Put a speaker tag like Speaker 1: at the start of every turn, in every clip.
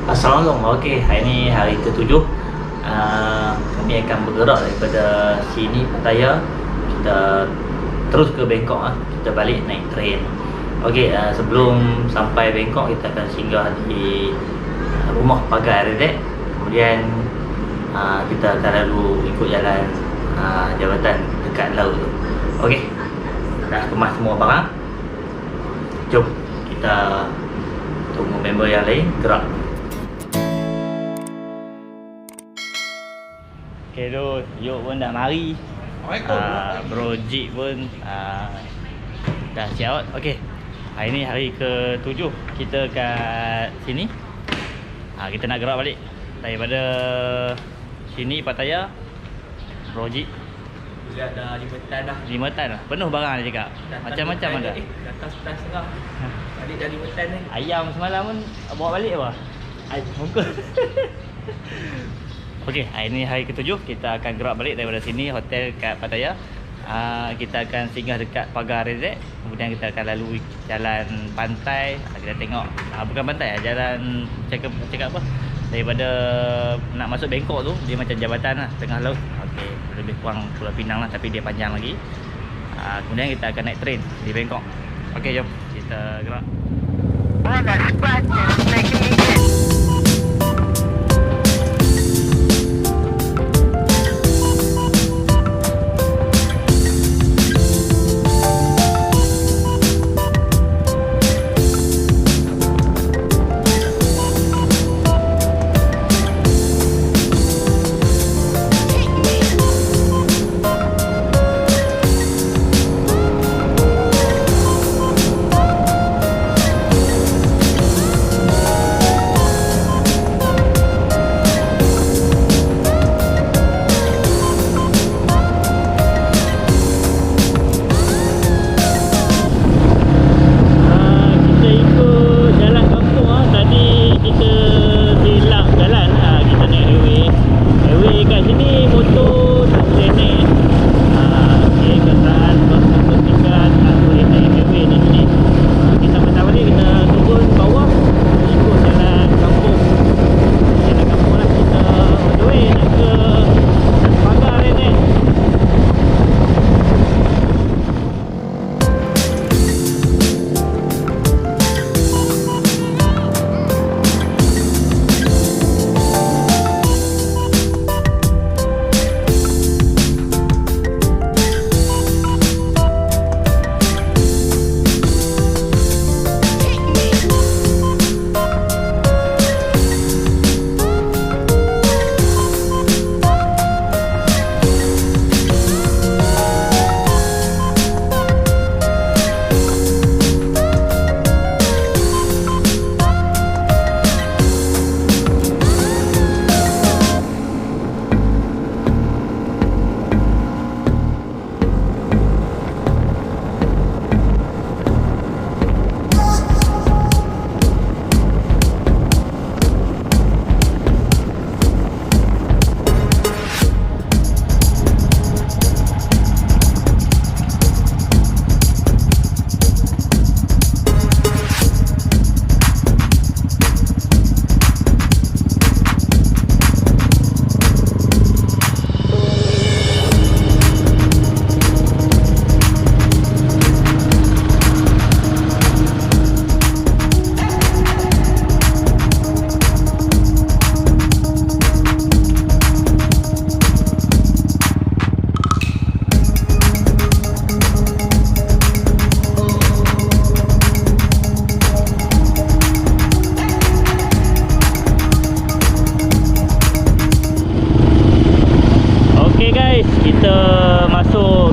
Speaker 1: Assalamualaikum. Okey, hari ni hari ke-7. Kami akan bergerak daripada sini Pattaya. Kita terus ke Bangkok. Kita balik naik train. Okey, sebelum sampai Bangkok kita akan singgah di rumah pagar Redek. Kemudian kita akan lalu ikut jalan jabatan dekat laut tu. Okey. Dah kemas semua barang. Jom kita tunggu member yang lain gerak. Okay tu, Yuk pun dah mari. Bro Jik pun dah siap. Okay, hari ni hari ke-7 kita kat sini. Kita nak gerak balik daripada sini Pattaya. Bro Jik
Speaker 2: Dia dah 5 tan dah.
Speaker 1: 5 tan lah, penuh barang dia cakap. Macam-macam ada.
Speaker 2: Datang 11.5. Balik dah 5 tan ni.
Speaker 1: Ayam semalam pun bawa balik apa? Muka. Okey, hari ni hari ke-7 kita akan gerak balik daripada sini hotel kat Pattaya. Kita akan singgah dekat pagar Redek. Kemudian kita akan lalui jalan pantai. Kita tengok bukan pantai, jalan cakap apa? Daripada nak masuk Bangkok tu dia macam jabatan lah, tengah laut. Okey, lebih kurang Pulau Pinang lah tapi dia panjang lagi. Kemudian kita akan naik train di Bangkok. Okey, jom kita gerak.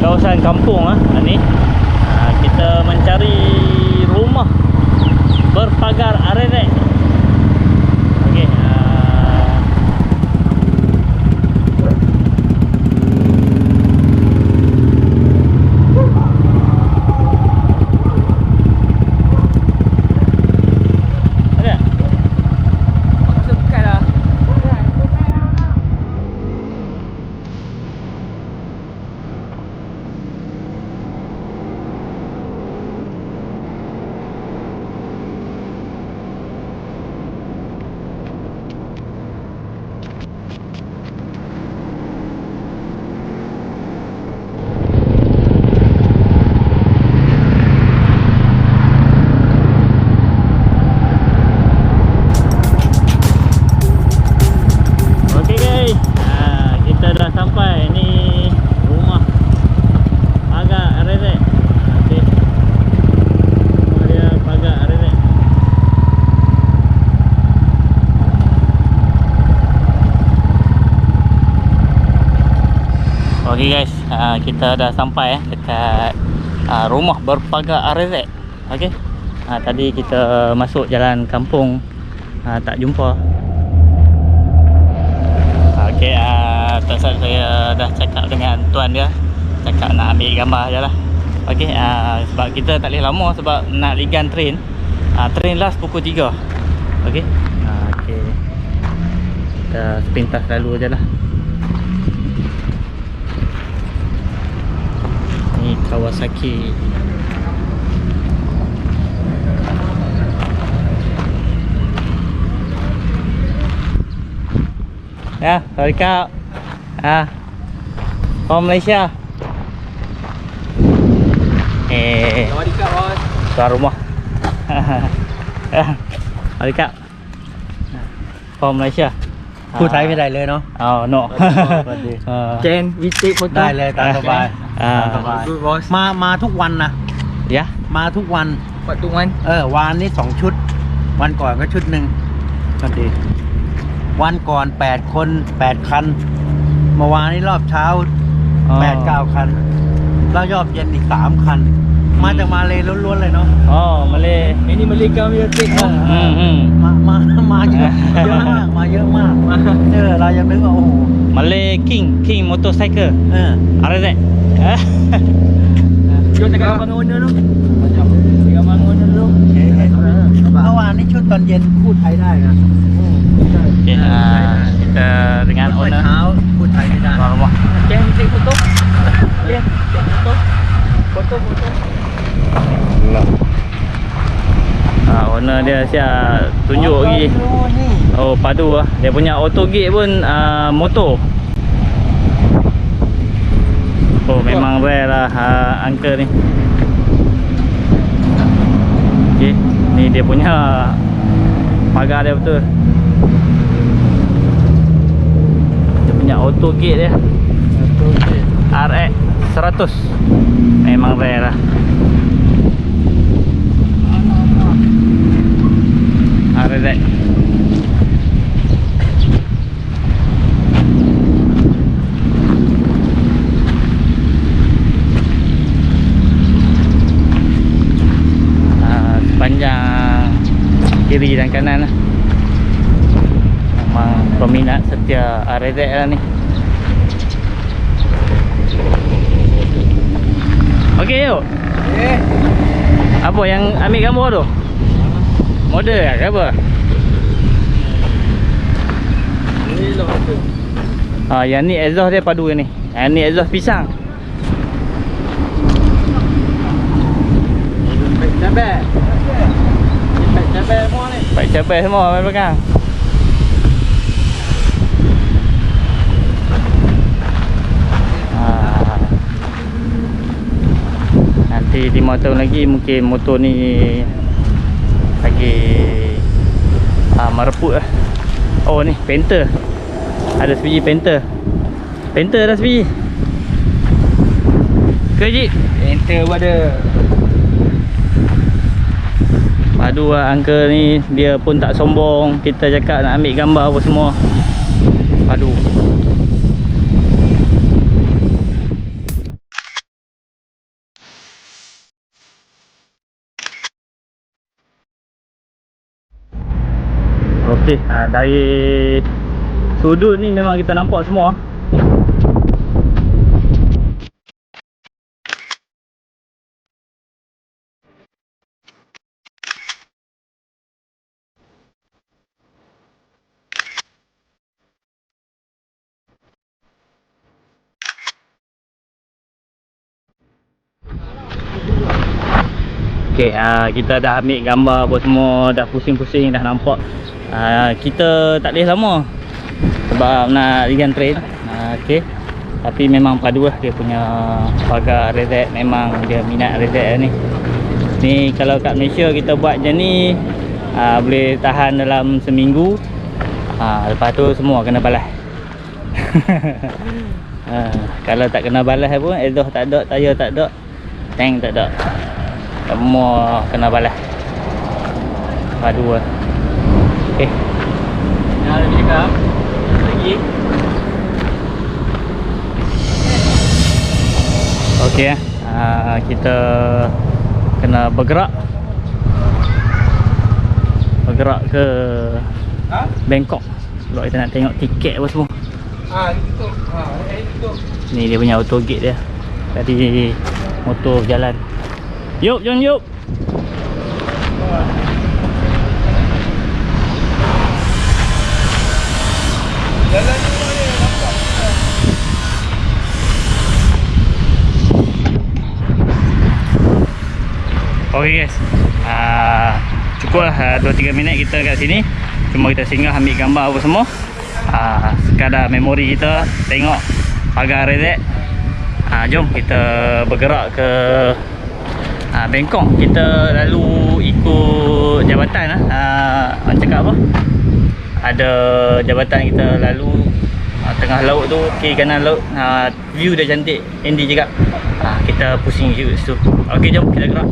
Speaker 1: Kawasan kampung ni kita mencari rumah berpagar Redek. Okey, ada
Speaker 2: Maksud bukan lah.
Speaker 1: Okay guys, kita dah sampai dekat rumah berpagar RZ. Okay, tadi kita masuk jalan kampung, tak jumpa. Okay, tak saya dah cakap dengan tuan dia, cakap nak ambil gambar je lah. Okay, sebab kita tak boleh lama sebab nak ligan train. Train last pukul 3. Okay, okay, kita sepintas lalu je lah. Ni Kawasaki. Ya, Kak. From Malaysia.
Speaker 2: Sawadee krap bos.
Speaker 1: Tuan rumah. Kak. From Malaysia.
Speaker 3: พูดไทยไม่ได้เลยเนาะ
Speaker 1: Oh no.
Speaker 3: สวัสดี
Speaker 2: Can we take photo?
Speaker 3: ได้เลยตามสบาย
Speaker 1: Ah.
Speaker 3: ตามสบาย
Speaker 2: Good boss.
Speaker 3: มาทุกวันนะ
Speaker 1: Ya.
Speaker 3: มาทุกวัน
Speaker 2: Buat tungan.
Speaker 3: วานนี้2 ชุด วันก่อนก็ชุดหนึ่งสวัสดีวันก่อน 8 คน 8 คัน เมื่อวานนี้รอบเช้า 8-9 คัน แล้วรอบเย็นอีก 3 คัน มาจากมาเลยล้วนๆเลยเนาะ
Speaker 1: Oh, Malay.
Speaker 2: Ini Malay kami dah take bos.
Speaker 1: Hmm.
Speaker 3: มาเยอะมากมาเยอะมากเรายังนึกว่าโอ้โห
Speaker 1: Malay King motorcycle.
Speaker 3: เออ
Speaker 1: RZ.
Speaker 2: Jom cakap dengan owner tu. Cakap dengan owner dulu.
Speaker 3: เมื่อวานนี้ชุดตอนเย็นพูดไทยได้นะ
Speaker 1: Okay, kita dengan
Speaker 3: เมื่อ
Speaker 1: owner
Speaker 3: เช้าพูดไทยไม่ได้
Speaker 1: tuan rumah.
Speaker 2: Can we take photo? Boleh. Take photo. Foto.
Speaker 1: Owner dia siap tunjuk lagi. Oh, padu lah. Dia punya auto gate pun motor. Oh, memang rare lah uncle ni. Okay, ni dia punya pagar dia betul. Dia punya auto gate dia. RX 100. Memang rare lah. RZ. Sepanjang kiri dan kanan lah. Memang peminat setia RZ lah ni. Okey yuk. Apa yang ambil gambar tu? Model ke apa?
Speaker 2: Ni lah tu.
Speaker 1: Yang ni exhaust dia padu ni. Yang ni exhaust pisang.
Speaker 2: Cabai. Cabai semua ni.
Speaker 1: Pak cabai semua main belakang. Nanti 5 tahun lagi mungkin motor ni lagi mereput lah. Oh ni Panther. Ada sebiji Panther. Panther dah sebiji. Ke Jit?
Speaker 2: Enter ada.
Speaker 1: Padu lah uncle ni. Dia pun tak sombong. Kita cakap nak ambil gambar apa semua. Padu. Okey, dari sudut ni memang kita nampak semua. Okey, kita dah ambil gambar apa semua, dah pusing-pusing, dah nampak. Kita tak boleh lama sebab nak ligan train. Okey, tapi memang padu lah dia punya pagar RZ. Memang dia minat RZ ni. Ni kalau kat Malaysia kita buat macam ni, boleh tahan dalam seminggu. Lepas tu semua kena balas. Kalau tak kena balas pun, exhaust tak ada, tayar tak ada, tank tak ada, semua kena balas. Padu lah. Okay.
Speaker 2: Dah lebih cakap. Lagi.
Speaker 1: Okey kita kena bergerak ke Bangkok. Sebab kita nak tengok tiket apa semua. Ni dia punya auto gate dia. Tadi motor jalan. Yuk, jom yuk.
Speaker 3: Jalan ni mana nampak?
Speaker 1: Okay guys, cukuplah 2-3 minit kita kat sini. Cuma kita singgah ambil gambar apa semua, sekadar memori kita tengok pagar Rezek. Jom kita bergerak ke Bangkok. Kita lalu ikut jabatan orang cakap apa, ada jabatan kita lalu tengah laut tu, kiri kanan laut, view dia cantik. Andy cakap kita pusing juga situ. Okey, jom kita gerak.